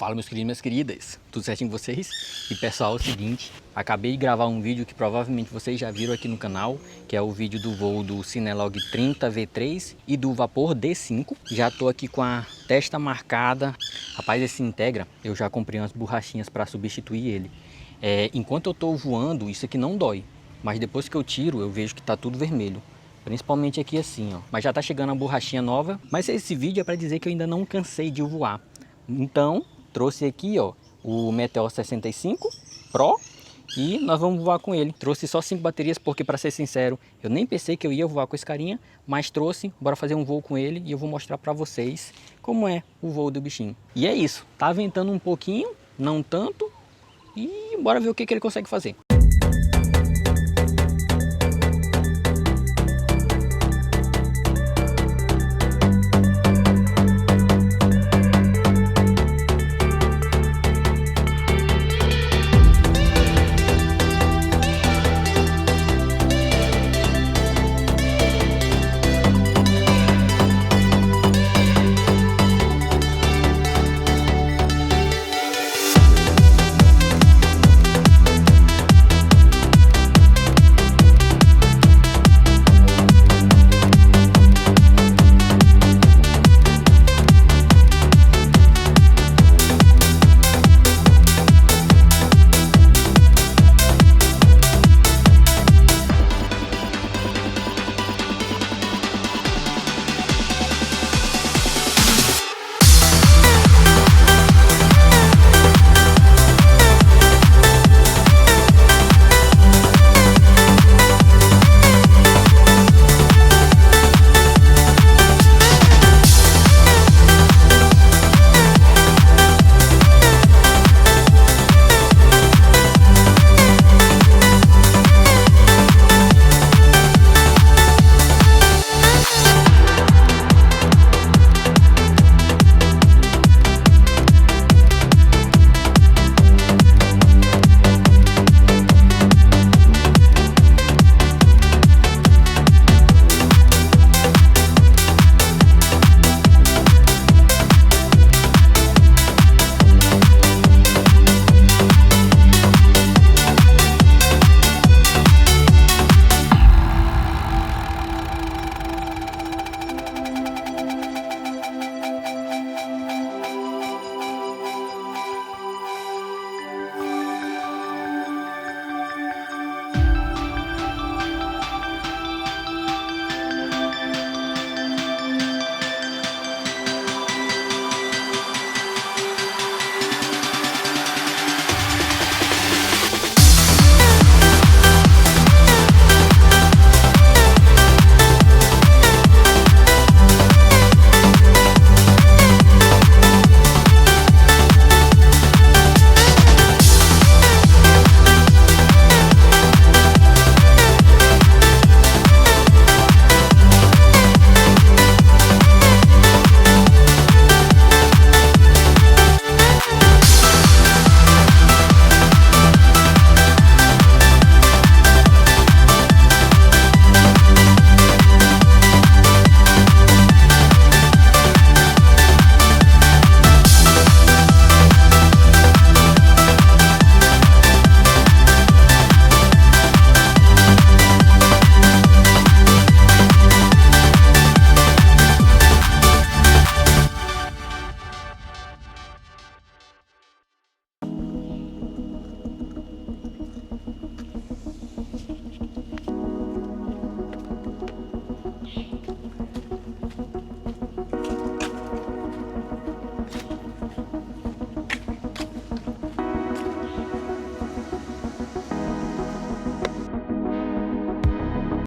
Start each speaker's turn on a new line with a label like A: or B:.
A: Fala, meus queridos e minhas queridas, tudo certinho com vocês? E pessoal, é o seguinte, acabei de gravar um vídeo que provavelmente vocês já viram aqui no canal, que é o vídeo do voo do Cinelog 30 V3 e do Vapor D5. Já tô aqui com a testa marcada. Rapaz, esse Integra, eu já comprei umas borrachinhas para substituir ele. Enquanto eu tô voando, isso aqui não dói, mas depois que eu tiro, eu vejo que tá tudo vermelho. Principalmente aqui assim, ó. Mas já tá chegando a borrachinha nova. Mas esse vídeo é para dizer que eu ainda não cansei de voar. Então, trouxe aqui, ó, o Meteor 65 Pro e nós vamos voar com ele. Trouxe só 5 baterias porque, para ser sincero, eu nem pensei que eu ia voar com esse carinha, mas trouxe, bora fazer um voo com ele e eu vou mostrar para vocês como é o voo do bichinho. E é isso, tá ventando um pouquinho, não tanto, e bora ver o que ele consegue fazer.